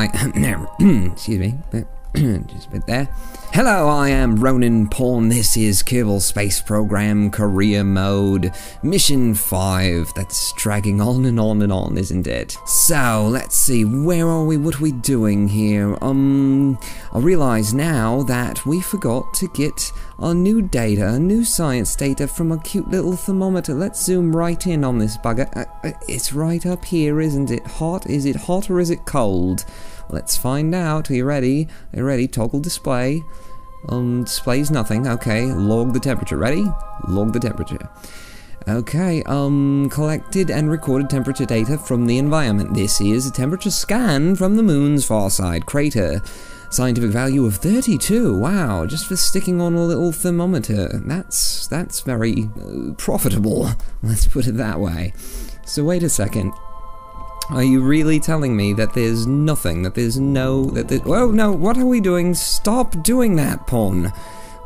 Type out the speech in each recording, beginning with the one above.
Excuse me. Just a bit there. Hello, I am Ronin Pawn. This is Kerbal Space Program Career Mode Mission 5. That's dragging on and on and on, isn't it? So, let's see, where are we? What are we doing here? I realize now that we forgot to get our new data, new science data from a cute little thermometer. Let's zoom right in on this bugger. It's right up here, isn't it? Hot? Is it hot or is it cold? Let's find out. Are you ready? Are you ready? Toggle display. Displays nothing. Okay, log the temperature. Ready? Log the temperature. Okay, collected and recorded temperature data from the environment. This is a temperature scan from the moon's far side crater. Scientific value of 32. Wow, just for sticking on a little thermometer. That's very profitable. Let's put it that way. So wait a second. Are you really telling me that there's nothing, oh no, what are we doing? Stop doing that, Pawn.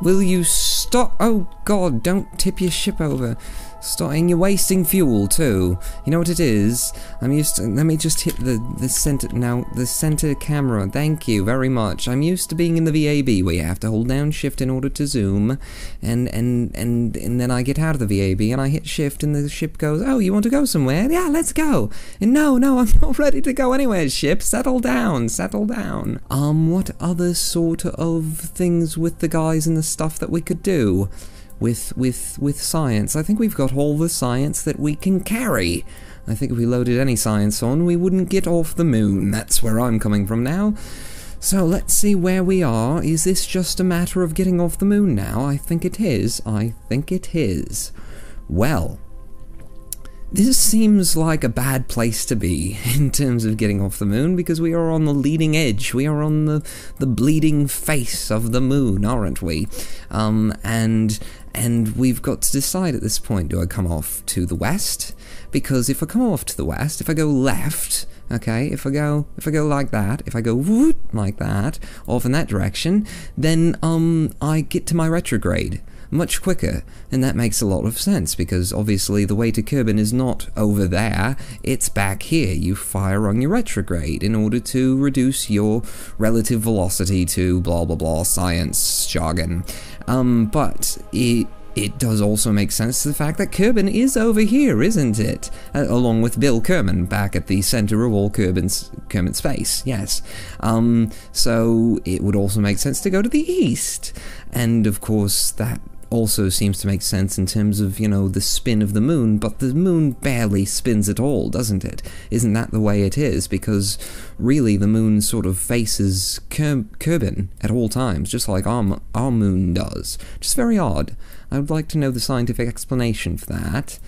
Will you stop? Oh god, don't tip your ship over. Stop, and you're wasting fuel too. You know what it is? I'm used to, let me just hit the center, now, the center camera. Thank you very much. I'm used to being in the VAB where you have to hold down shift in order to zoom, and then I get out of the VAB and I hit shift and the ship goes, oh, you want to go somewhere? Yeah, let's go. And no, I'm not ready to go anywhere, ship. Settle down, settle down. What other sort of things with the guys and the stuff that we could do? With science. I think we've got all the science that we can carry. I think if we loaded any science on, we wouldn't get off the moon. That's where I'm coming from now. So let's see where we are. Is this just a matter of getting off the moon now? I think it is. I think it is. Well, this seems like a bad place to be in terms of getting off the moon, because we are on the leading edge. We are on the bleeding face of the moon, aren't we? And we've got to decide at this point, do I come off to the west? Because if I come off to the west, if I go left, okay, if I go like that, if I go whoop like that, off in that direction, then I get to my retrograde much quicker, and that makes a lot of sense, because obviously the way to Kerbin is not over there, it's back here. You fire on your retrograde in order to reduce your relative velocity to blah blah blah science jargon. But it does also make sense to the fact that Kerbin is over here, isn't it? Along with Bill Kerman, back at the center of all Kerbin space, yes. So it would also make sense to go to the east. And of course, that also seems to make sense in terms of, you know, the spin of the moon, but the moon barely spins at all, doesn't it? Isn't that the way it is? Because really the moon sort of faces Kerbin at all times, just like our moon does. Just very odd. I would like to know the scientific explanation for that.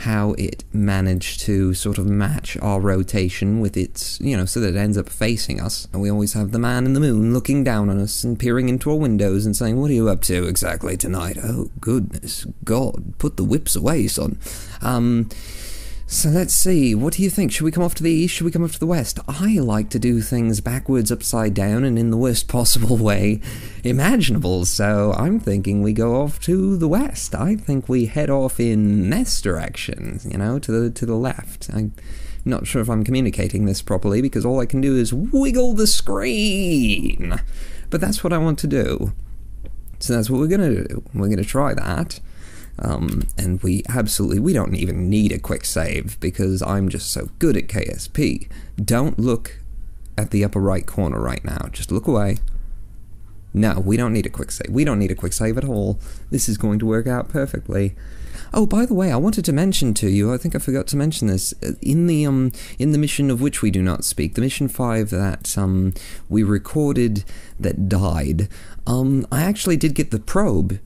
How it managed to sort of match our rotation with its, you know, so that it ends up facing us, and we always have the man in the moon looking down on us and peering into our windows and saying, what are you up to exactly tonight? Oh, goodness, God, put the whips away, son. So let's see, what do you think? Should we come off to the east? Should we come off to the west? I like to do things backwards, upside down, and in the worst possible way imaginable, so I'm thinking we go off to the west. I think we head off in this direction, you know, to the left. I'm not sure if I'm communicating this properly, because all I can do is wiggle the screen. But that's what I want to do. So that's what we're going to do. We're going to try that. And we don't even need a quick save, because I'm just so good at KSP. Don't look at the upper right corner right now. Just look away. No, we don't need a quick save. We don't need a quick save at all. This is going to work out perfectly. Oh, by the way, I wanted to mention to you, I think I forgot to mention this, in the mission of which we do not speak, the mission 5 that, we recorded that died, I actually did get the probe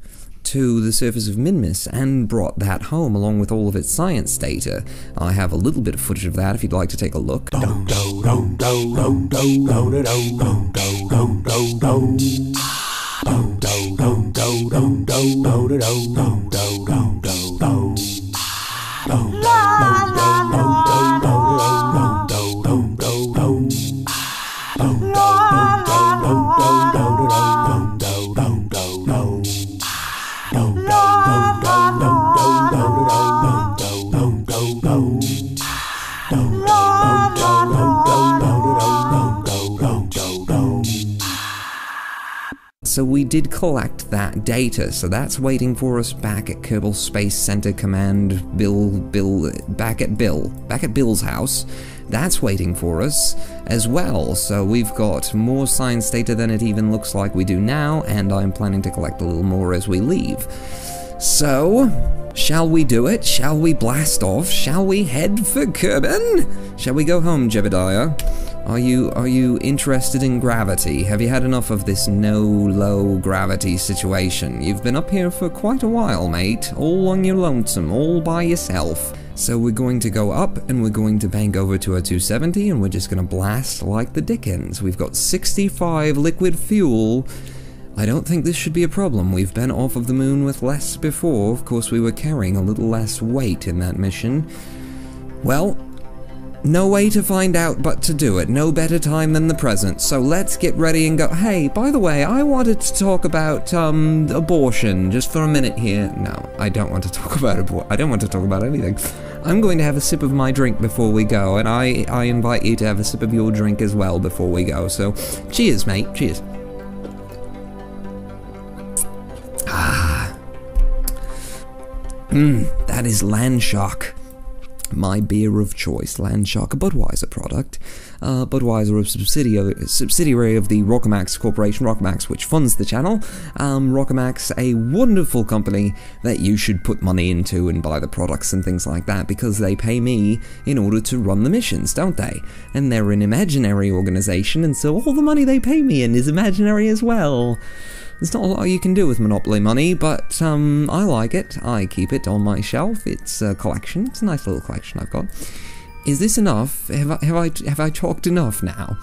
to the surface of Minmus and brought that home along with all of its science data. I have a little bit of footage of that if you'd like to take a look. so we did collect that data, so that's waiting for us back at Kerbal Space Center Command back at Bill's house. That's waiting for us as well, so we've got more science data than it even looks like we do now, and I'm planning to collect a little more as we leave. So, shall we do it? Shall we blast off? Shall we head for Kerbin? Shall we go home, Jebediah? Are you interested in gravity? Have you had enough of this low gravity situation? You've been up here for quite a while, mate, all on your lonesome, all by yourself. So we're going to go up, and we're going to bank over to our 270, and we're just gonna blast like the dickens. We've got 65 liquid fuel. I don't think this should be a problem. We've been off of the moon with less before. Of course, we were carrying a little less weight in that mission. Well, no way to find out but to do it. No better time than the present. So let's get ready and go. Hey, by the way, I wanted to talk about abortion just for a minute here. No, I don't want to talk about I don't want to talk about anything. I'm going to have a sip of my drink before we go, and I invite you to have a sip of your drink as well before we go. So, cheers, mate. Cheers. That is Landshark, my beer of choice. Landshark, a Budweiser product. Budweiser, a subsidiary of the Rocamax Corporation, Rocamax, which funds the channel. Rocamax, a wonderful company that you should put money into and buy the products and things like that, because they pay me in order to run the missions, don't they? And they're an imaginary organization, and so all the money they pay me in is imaginary as well. There's not a lot you can do with Monopoly money, but I like it. I keep it on my shelf. It's a collection. It's a nice little collection I've got. Is this enough? Have I talked enough now?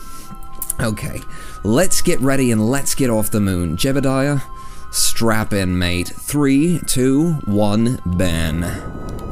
Okay, let's get ready and let's get off the moon. Jebediah, strap in, mate. 3, 2, 1, burn.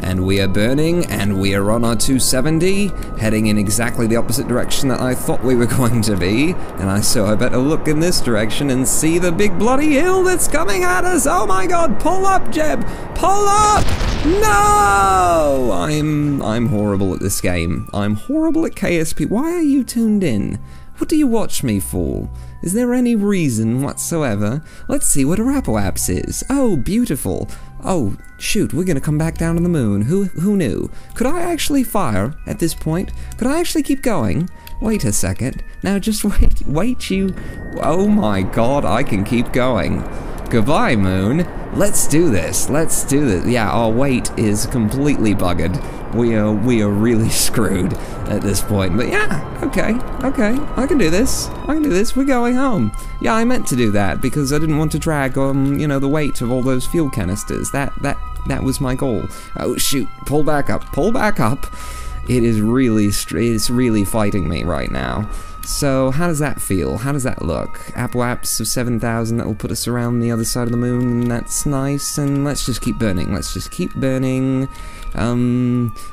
And we are burning, and we are on our 270, heading in exactly the opposite direction that I thought we were going to be. And so I better look in this direction and see the big bloody hill that's coming at us. Oh my god, pull up, Jeb! Pull up! No! I'm horrible at this game. I'm horrible at KSP. Why are you tuned in? What do you watch me for? Is there any reason whatsoever? Let's see what Arapoaps is. Oh, beautiful. Oh, shoot, we're gonna come back down to the moon. Who knew? Could I actually fire at this point? Could I actually keep going? Wait a second. Now just wait you... Oh my god, I can keep going. Goodbye, moon. Let's do this. Let's do this. Yeah, our weight is completely buggered. We are really screwed at this point. But yeah, okay. I can do this. We're going home. Yeah, I meant to do that because I didn't want to drag the weight of all those fuel canisters. That was my goal. Oh shoot! Pull back up. It is really fighting me right now. So, how does that feel? How does that look? Apoaps of 7,000, that'll put us around the other side of the moon, and that's nice, and let's just keep burning.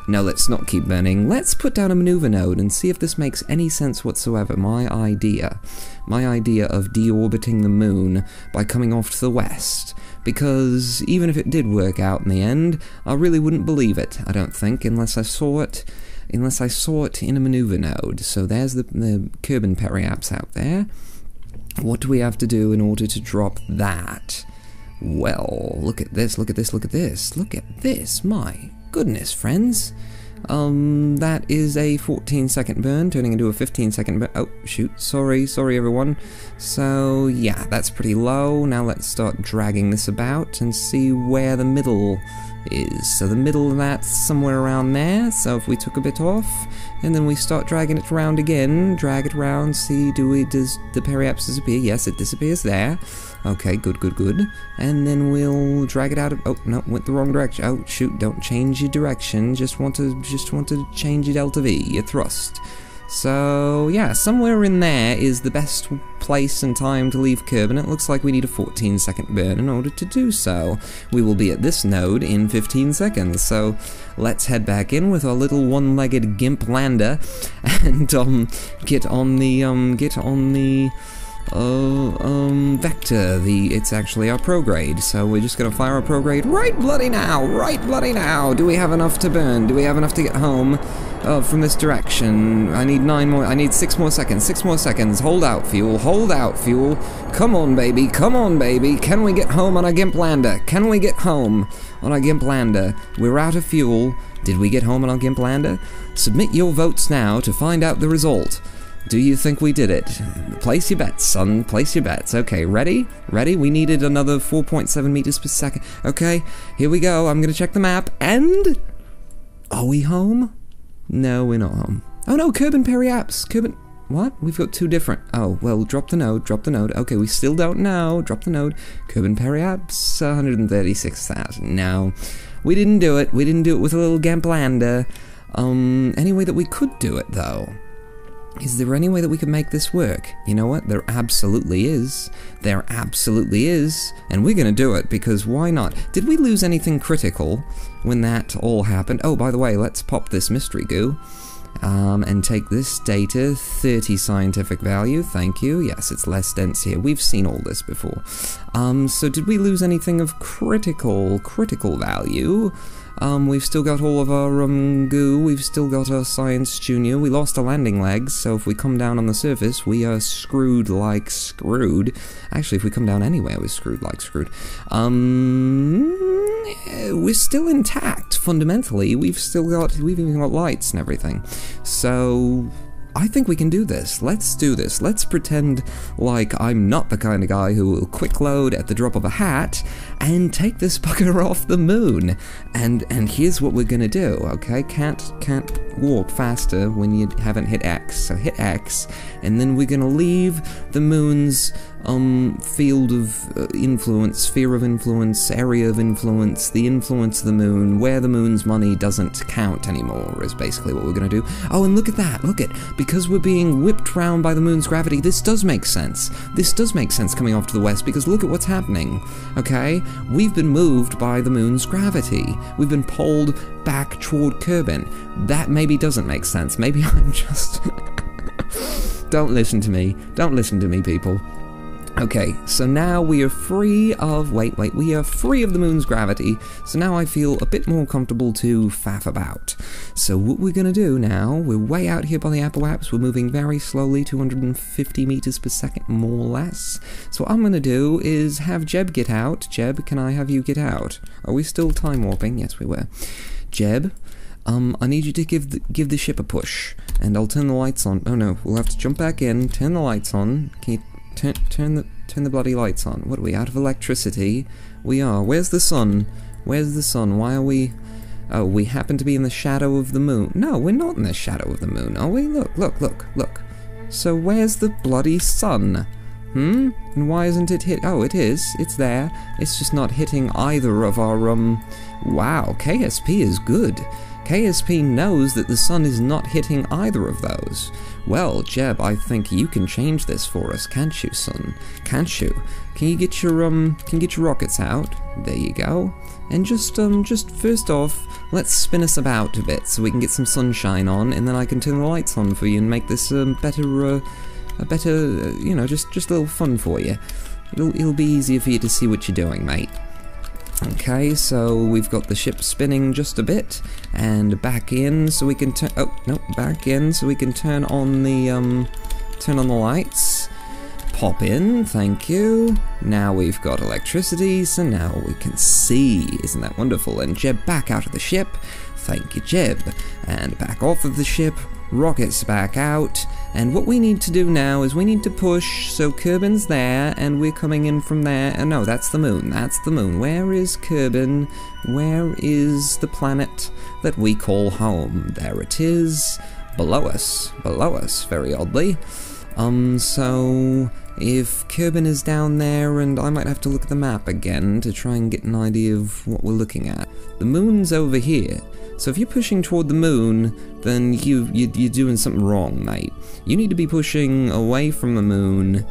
No, let's not keep burning. Let's put down a maneuver node and see if this makes any sense whatsoever. My idea of deorbiting the moon by coming off to the west. Because even if it did work out in the end, I really wouldn't believe it, I don't think, unless I saw it in a maneuver node. So there's the Kerbin Periaps out there. What do we have to do in order to drop that? Well, look at this, look at this, my goodness, friends. That is a 14-second burn, turning into a 15-second burn. Oh, shoot, sorry everyone. So, yeah, that's pretty low. Now let's start dragging this about and see where the middle is. So the middle of that's somewhere around there, so if we took a bit off, and then we start dragging it around again, drag it around, see, does the Periaps disappear? Yes, it disappears there. Okay, good. And then we'll drag it out of, oh, no, went the wrong direction. Oh, shoot, don't change your direction, just want to change your delta V, your thrust. So, yeah, somewhere in there is the best place and time to leave Kerbin. It looks like we need a 14-second burn in order to do so. We will be at this node in 15 seconds, so let's head back in with our little one-legged gimp lander and get on the vector. It's actually our prograde, so we're just gonna fire our prograde right bloody now, right bloody now. Do we have enough to burn? Do we have enough to get home from this direction? I need 6 more seconds, 6 more seconds. Hold out, fuel, hold out, fuel. Come on, baby, come on, baby. Can we get home on our Gimp lander? Can we get home on our Gimp lander? We're out of fuel. Did we get home on our Gimp lander? Submit your votes now to find out the result. Do you think we did it? Place your bets, son. Place your bets. Okay, ready? Ready? We needed another 4.7 meters per second. Okay, here we go. I'm gonna check the map, and... Are we home? No, we're not home. Oh no, Kerbin Periaps. Kerbin... What? We've got two different... Oh, well, drop the node, drop the node. Okay, we still don't know. Drop the node. Kerbin Periaps, 136,000. No, we didn't do it. We didn't do it with a little Gamp lander. Any way that we could do it, though? Is there any way that we could make this work? You know what? There absolutely is. There absolutely is. And we're gonna do it, because why not? Did we lose anything critical when that all happened? Oh, by the way, let's pop this mystery goo. And take this data, 30 scientific value, thank you. Yes, it's less dense here. We've seen all this before. So did we lose anything of critical value? We've still got all of our goo, we've still got our science junior, we lost our landing legs, so if we come down on the surface, we are screwed like screwed. Actually, if we come down anywhere, we're screwed like screwed. We're still intact, fundamentally. We've even got lights and everything. So... I think we can do this. Let's do this. Let's pretend like I'm not the kind of guy who will quick load at the drop of a hat and take this bugger off the moon. And here's what we're gonna do, okay? Can't walk faster when you haven't hit X. So hit X, and then we're gonna leave the moon's field of influence, sphere of influence, area of influence, the influence of the moon, where the moon's money doesn't count anymore, is basically what we're gonna do. Oh, and look at that, look at, because we're being whipped round by the moon's gravity, this does make sense. This does make sense coming off to the west, because look at what's happening, okay? We've been moved by the moon's gravity. We've been pulled back toward Kerbin. That maybe doesn't make sense. Maybe I'm just... Don't listen to me. Don't listen to me, people. Okay, so now we are free of... Wait, we are free of the moon's gravity, so now I feel a bit more comfortable to faff about. So what we're gonna do now, we're way out here by the Apoaps, we're moving very slowly, 250 meters per second, more or less. So what I'm gonna do is have Jeb get out. Jeb, can I have you get out? Are we still time warping? Yes, we were. Jeb, I need you to give the ship a push, and I'll turn the lights on. Oh no, we'll have to jump back in, turn the lights on. Can you... Turn the bloody lights on. What are we, out of electricity? We are. Where's the sun? Where's the sun? Why are we... Oh, we happen to be in the shadow of the moon. No, we're not in the shadow of the moon, are we? Look. So where's the bloody sun? And why isn't it hit... Oh, it is. It's there. It's just not hitting either of our, Wow, KSP is good. KSP knows that the sun is not hitting either of those. Well, Jeb, I think you can change this for us, can't you, son? Can't you? Can you get your rockets out? There you go. And just first off, let's spin us about a bit so we can get some sunshine on, and then I can turn the lights on for you and make this better, you know, just a little fun for you. It'll be easier for you to see what you're doing, mate. Okay, so we've got the ship spinning just a bit, and back in so we can turn... Oh, no, back in so we can turn on the lights. Pop in, thank you. Now we've got electricity, so now we can see. Isn't that wonderful? And Jeb back out of the ship. Thank you, Jeb. And back off of the ship. Rockets back out. And what we need to do now is we need to push, so Kerbin's there, and we're coming in from there. No, that's the moon, that's the moon. Where is Kerbin? Where is the planet that we call home? There it is, below us, very oddly. So if Kerbin is down there, and I might have to look at the map again to try and get an idea of what we're looking at. The moon's over here. So if you're pushing toward the moon, then you're doing something wrong, mate. You need to be pushing away from the moon.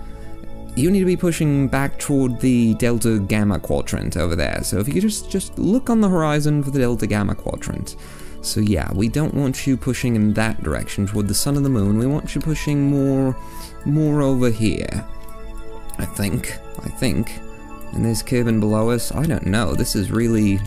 You need to be pushing back toward the Delta Gamma quadrant over there. So if you could just look on the horizon for the Delta Gamma quadrant. So yeah, we don't want you pushing in that direction toward the sun and the moon. We want you pushing more over here. I think. And there's Kerbin below us. I don't know. This is really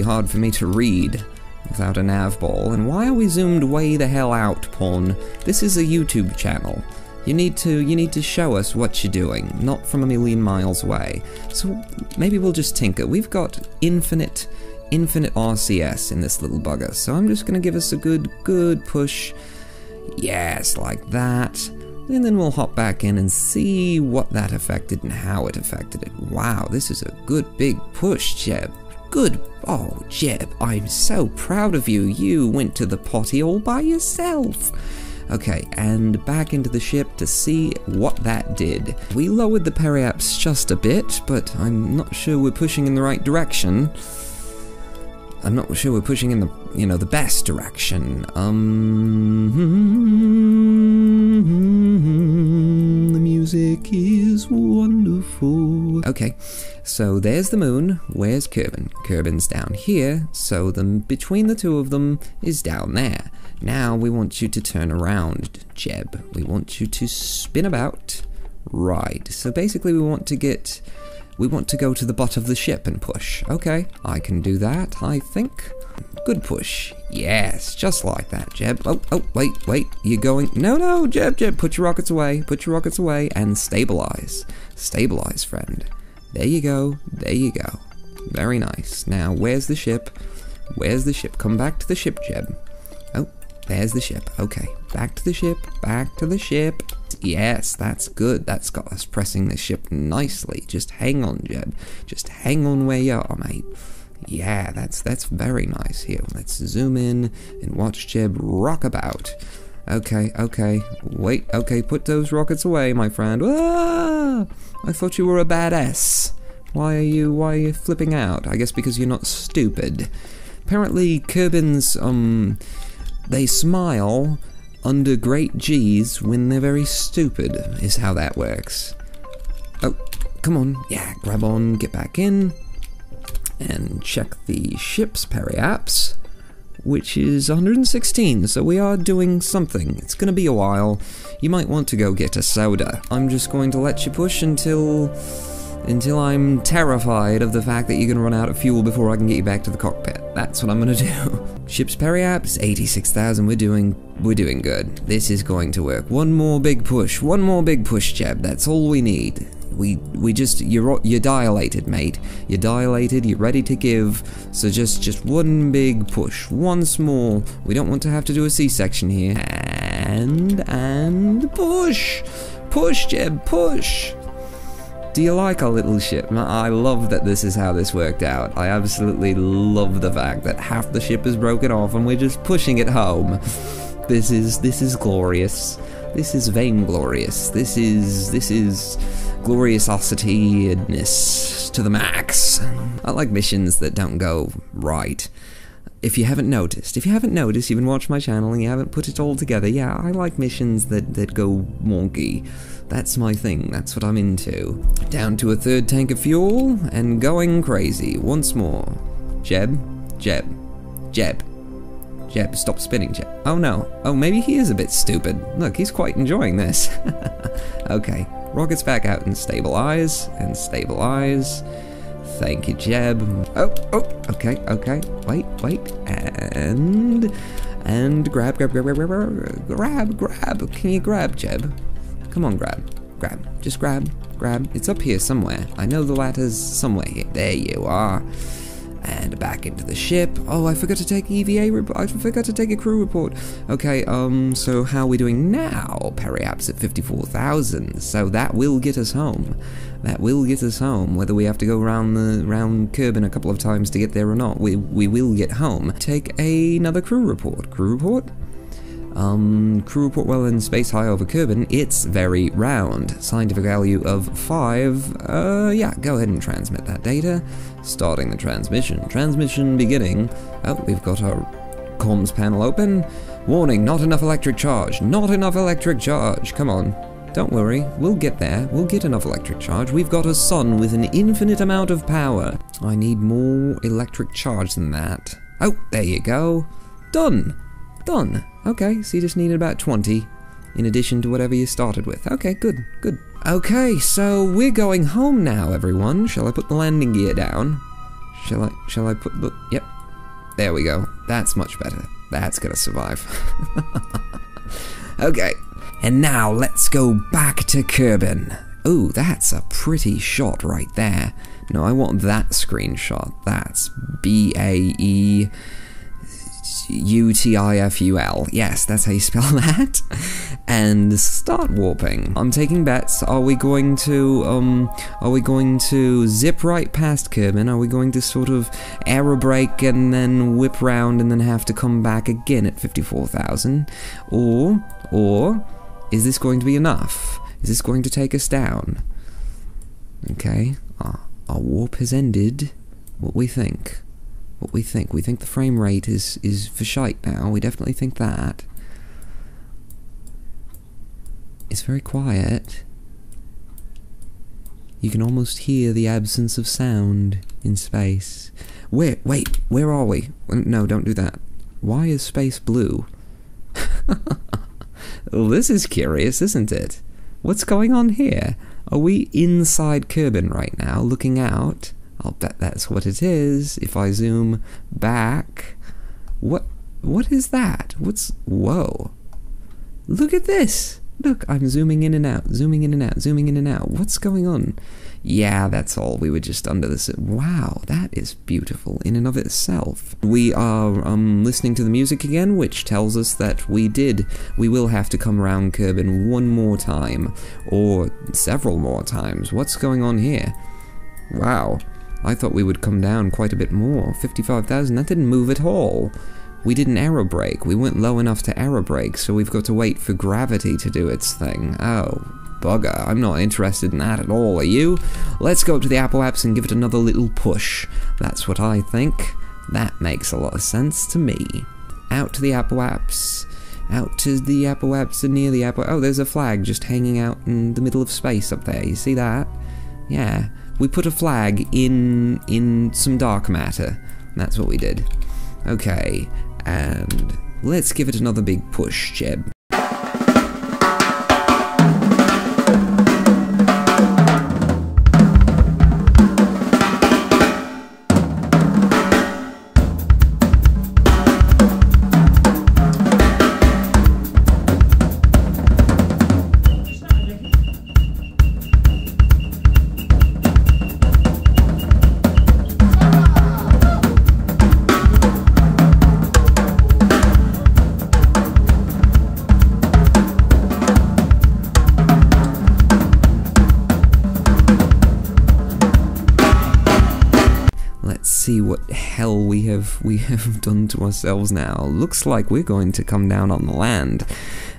hard for me to read without a nav ball. And why are we zoomed way the hell out, Pawn? This is a YouTube channel. You need to show us what you're doing, not from a million miles away. So maybe we'll just tinker. We've got infinite RCS in this little bugger. So I'm just gonna give us a good push. Yes, like that. And then we'll hop back in and see what that affected and how it affected it. Wow, this is a good big push, Jeb. Good. Oh, Jeb, I'm so proud of you. You went to the potty all by yourself. Okay, and back into the ship to see what that did. We lowered the periaps just a bit, but I'm not sure we're pushing in the right direction. I'm not sure we're pushing in the, the best direction. The music is wonderful. Okay, so there's the moon. Where's Kerbin? Kerbin's down here, so between the two of them is down there. Now we want you to turn around, Jeb. We want you to spin about. Right, so basically we want to go to the butt of the ship and push. Okay, I can do that, I think. Good push. Yes, just like that, Jeb. Oh, wait, you're going... No, Jeb, put your rockets away, and stabilize. Stabilize, friend. There you go. Very nice. Now, where's the ship? Come back to the ship, Jeb. Oh, there's the ship. Okay, back to the ship. Yes, that's good. That's got us pressing the ship nicely. Just hang on, Jeb. Just hang on where you are, mate. Yeah, that's very nice. Here, let's zoom in and watch Jeb rock about. Okay. Wait, okay, put those rockets away, my friend. Ah! I thought you were a badass. Why are you flipping out? I guess because you're not stupid. Apparently, Kerbins, they smile under great G's when they're very stupid, is how that works. Oh, come on. Yeah, grab on, get back in. And check the ship's periaps, which is 116, so we are doing something. It's gonna be a while. You might want to go get a soda. I'm just going to let you push until I'm terrified of the fact that you're gonna run out of fuel before I can get you back to the cockpit. That's what I'm gonna do. Ship's periaps, 86,000, we're doing good. This is going to work. One more big push, Jeb, that's all we need. You're dilated, mate. You're dilated, you're ready to give, so just one big push, once more. We don't want to have to do a C-section here. And push! Push, Jeb, push! Do you like our little ship? I love that this is how this worked out. I absolutely love the fact that half the ship is broken off and we're just pushing it home. This is glorious. This is vainglorious. This is gloriosity-ness to the max. I like missions that don't go right. If you haven't noticed, you've been watching my channel and you haven't put it all together, yeah, I like missions that go wonky. That's my thing, that's what I'm into. Down to a third tank of fuel, and going crazy, once more. Jeb, stop spinning, Jeb. Oh no, maybe he is a bit stupid. Look, he's quite enjoying this. Okay, rockets back out and stabilize. Thank you, Jeb. Oh, okay, wait, and grab. Can you grab, Jeb? Come on, grab. Just grab. It's up here somewhere. I know the ladder's somewhere here. There you are. And back into the ship. Oh, I forgot to take EVA report. I forgot to take a crew report. Okay, so how are we doing now? Periaps at 54,000. So that will get us home. Whether we have to go round Kerbin a couple of times to get there or not, we will get home. Take another crew report. Crew report, well in space high over Kerbin, it's very round. Scientific value of 5. Yeah, go ahead and transmit that data. Starting the transmission. Transmission beginning. Oh, we've got our comms panel open. Warning, not enough electric charge. Come on. Don't worry, we'll get there. We'll get enough electric charge. We've got a sun with an infinite amount of power. I need more electric charge than that. Oh, there you go. Done. Okay, so you just needed about 20. in addition to whatever you started with. Okay, good, good. Okay, so we're going home now, everyone. Shall I put the landing gear down? Shall I put the... Yep. There we go. That's much better. That's gonna survive. Okay. And now let's go back to Kerbin. Oh, that's a pretty shot right there. No, I want that screenshot. That's BAEUTIFUL. Yes, that's how you spell that. And start warping. I'm taking bets. Are we going to zip right past Kerbin? Are we going to sort of aerobrake and then whip round and then have to come back again at 54,000? Or is this going to be enough? Is this going to take us down? Okay. Our warp has ended. What we think? What we think? We think the frame rate is for shite now. We definitely think that. It's very quiet. You can almost hear the absence of sound in space. Wait, where are we? No, don't do that. Why is space blue? Well, this is curious, isn't it? What's going on here? Are we inside Kerbin right now, looking out? I'll bet that's what it is, if I zoom back. What is that? Whoa. Look at this! Look, I'm zooming in and out, zooming in and out, zooming in and out. What's going on? Yeah, that's all. We were just under the... Wow, that is beautiful in and of itself. We are listening to the music again, which tells us that we will have to come around Kerbin one more time, or several more times. What's going on here? Wow, I thought we would come down quite a bit more. 55,000, that didn't move at all. We didn't aerobrake. We weren't low enough to aerobrake, so we've got to wait for gravity to do its thing. Oh, bugger. I'm not interested in that at all, are you? Let's go up to the Apoaps and give it another little push. That's what I think. That makes a lot of sense to me. Out to the Apoaps. Out to the Apoaps and near the Apoaps. Oh, there's a flag just hanging out in the middle of space up there. You see that? Yeah. We put a flag in some dark matter. That's what we did. Okay. And let's give it another big push, Jeb. See what hell we have done to ourselves now. Looks like we're going to come down on the land,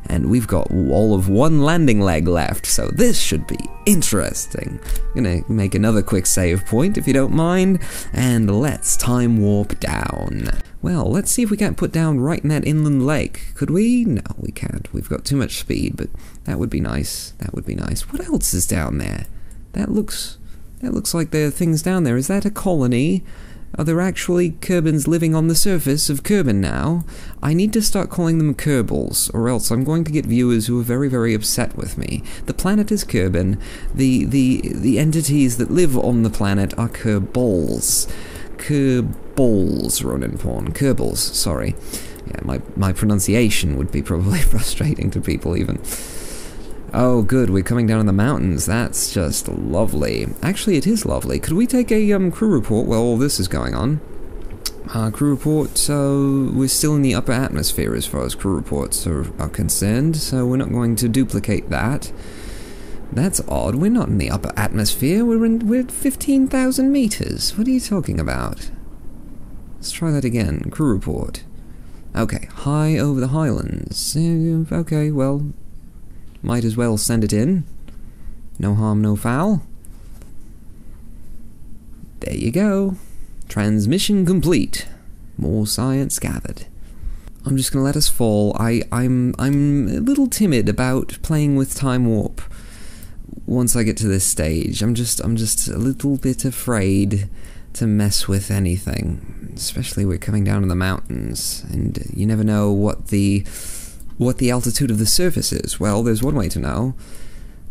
and we've got all of one landing leg left, so this should be interesting. I'm gonna make another quick save point if you don't mind, and let's time warp down. Well, let's see if we can't put down right in that inland lake. Could we? No, we can't. We've got too much speed, but that would be nice. That would be nice. What else is down there? That looks like there are things down there. Is that a colony? Are there actually Kerbins living on the surface of Kerbin now? I need to start calling them Kerbals, or else I'm going to get viewers who are very, very upset with me. The planet is Kerbin. The entities that live on the planet are Kerbals. Kerbals, Ronin Pawn. Kerbals, sorry. Yeah, my pronunciation would be probably frustrating to people even. Oh, good, we're coming down in the mountains. That's just lovely. Actually, it is lovely. Could we take a crew report while all this is going on? Crew report, so we're still in the upper atmosphere as far as crew reports are concerned, so we're not going to duplicate that. That's odd. We're not in the upper atmosphere. We're at 15,000 meters. What are you talking about? Let's try that again. Crew report. Okay, high over the highlands. Okay, well... might as well send it in. No harm, no foul. There you go. Transmission complete. More science gathered. I'm just gonna let us fall. I'm a little timid about playing with time warp once I get to this stage. I'm just a little bit afraid to mess with anything. Especially we're coming down in the mountains, and you never know what the what the altitude of the surface is. Well, there's one way to know.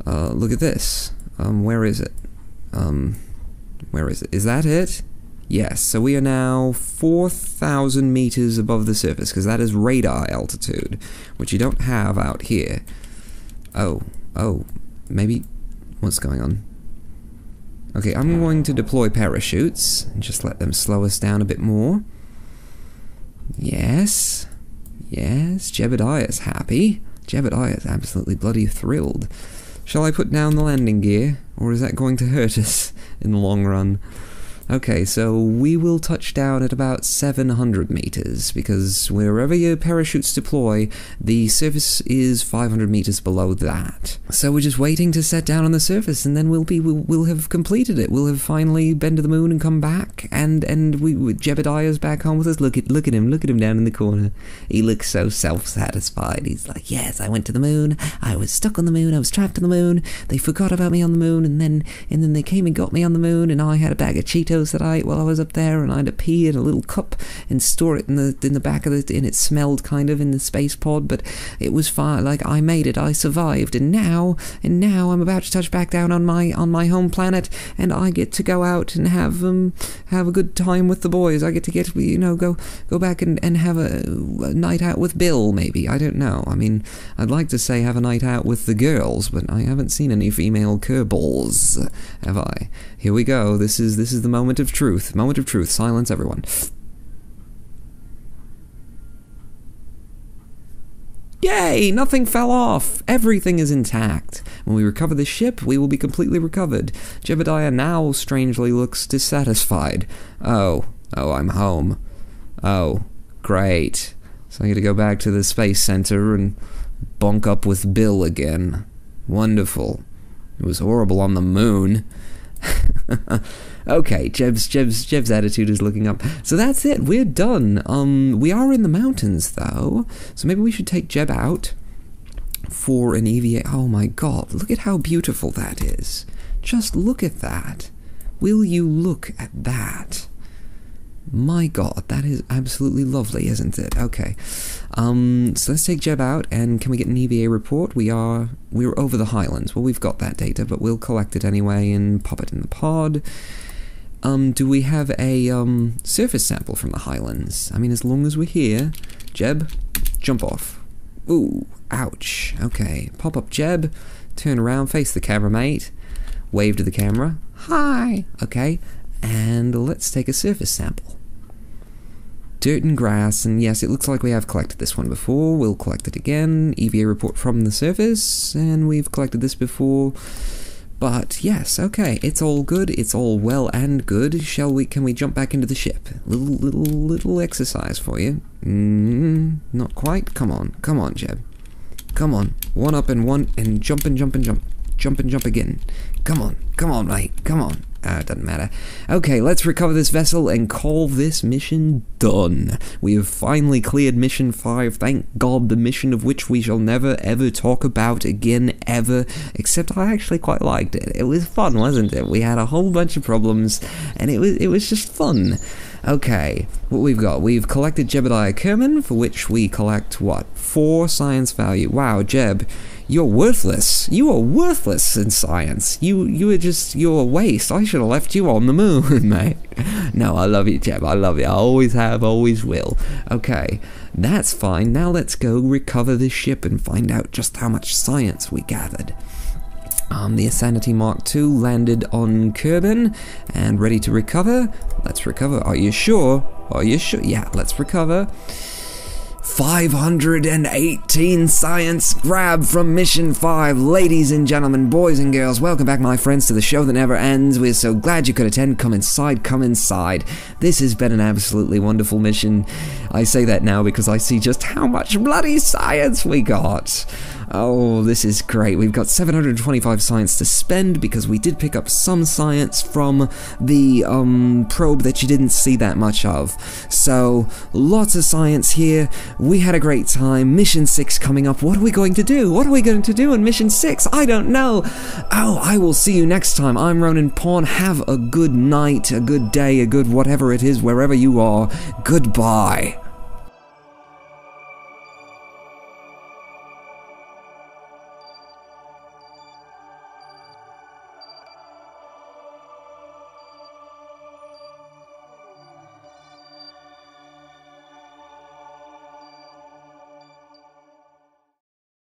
Look at this. Where is it? Where is it? Is that it? Yes, so we are now 4,000 meters above the surface, because that is radar altitude, which you don't have out here. Oh, maybe... What's going on? Okay, I'm going to deploy parachutes, and just let them slow us down a bit more. Yes, Jebediah's happy. Jebediah's absolutely bloody thrilled. Shall I put down the landing gear, or is that going to hurt us in the long run? Okay, so we will touch down at about 700 meters, because wherever your parachutes deploy, the surface is 500 meters below that. So we're just waiting to set down on the surface, and then we'll have completed it. We'll have finally been to the moon and come back, and Jebediah's back home with us. Look at him down in the corner. He looks so self-satisfied. He's like, yes, I went to the moon. I was stuck on the moon. I was trapped on the moon. They forgot about me on the moon, and then they came and got me on the moon, and I had a bag of Cheetos that I ate while I was up there, and I had to pee in a little cup and store it in the back of it, and it smelled kind of in the space pod, but it was fine. Like, I made it, I survived, and now I'm about to touch back down on my home planet, and I get to go out and have a good time with the boys. I get to go back and have a night out with Bill, maybe. I don't know. I mean, I'd like to say have a night out with the girls, but I haven't seen any female Kerbals, have I? Here we go. This is the moment of truth. Moment of truth. Silence, everyone. Yay! Nothing fell off! Everything is intact. When we recover the ship, we will be completely recovered. Jebediah now strangely looks dissatisfied. Oh, I'm home. Oh, great. So I get to go back to the Space Center and bunk up with Bill again. Wonderful. It was horrible on the moon. Okay, Jeb's attitude is looking up. So that's it, we're done. We are in the mountains, though, so maybe we should take Jeb out for an EVA. Oh my god, look at how beautiful that is. Just look at that. Will you look at that? My god, that is absolutely lovely, isn't it? Okay, so let's take Jeb out, and can we get an EVA report? We're over the Highlands. Well, we've got that data, but we'll collect it anyway and pop it in the pod. Do we have a surface sample from the Highlands? I mean, as long as we're here. Jeb, jump off. Ooh, ouch. Okay, pop up Jeb, turn around, face the camera, mate. Wave to the camera. Hi! Okay, and let's take a surface sample. Dirt and grass, and yes, it looks like we have collected this one before. We'll collect it again. EVA report from the surface, and we've collected this before. But yes, okay, it's all good. It's all well and good. Can we jump back into the ship? Little exercise for you. Not quite. Come on, Jeb. Come on. One up and one, and jump and jump and jump. Jump and jump again. Come on, mate. Come on. It doesn't matter. Okay, let's recover this vessel and call this mission done. We have finally cleared Mission 5, thank God, the mission of which we shall never ever talk about again, ever, except I actually quite liked it. It was fun, wasn't it? We had a whole bunch of problems, and it was just fun. Okay, what we've got? We've collected Jebediah Kerman, for which we collect, what, 4 science value. Wow, Jeb, you're worthless. You are worthless in science. You're a waste. I should have left you on the moon, mate. No, I love you, Jeb. I love you. I always have, always will. Okay, that's fine. Now let's go recover the ship and find out just how much science we gathered. The Insanity Mk2 landed on Kerbin and ready to recover. Let's recover. Are you sure? Are you sure? Yeah, let's recover. 518 science grab from Mission 5. Ladies and gentlemen, boys and girls, welcome back, my friends, to the show that never ends. We're so glad you could attend. Come inside, come inside. This has been an absolutely wonderful mission. I say that now because I see just how much bloody science we got. Oh, this is great. We've got 725 science to spend because we did pick up some science from the probe that you didn't see that much of. So, lots of science here. We had a great time. Mission 6 coming up. What are we going to do? What are we going to do in Mission 6? I don't know. Oh, I will see you next time. I'm Ronan Pawn. Have a good night, a good day, a good whatever it is, wherever you are. Goodbye.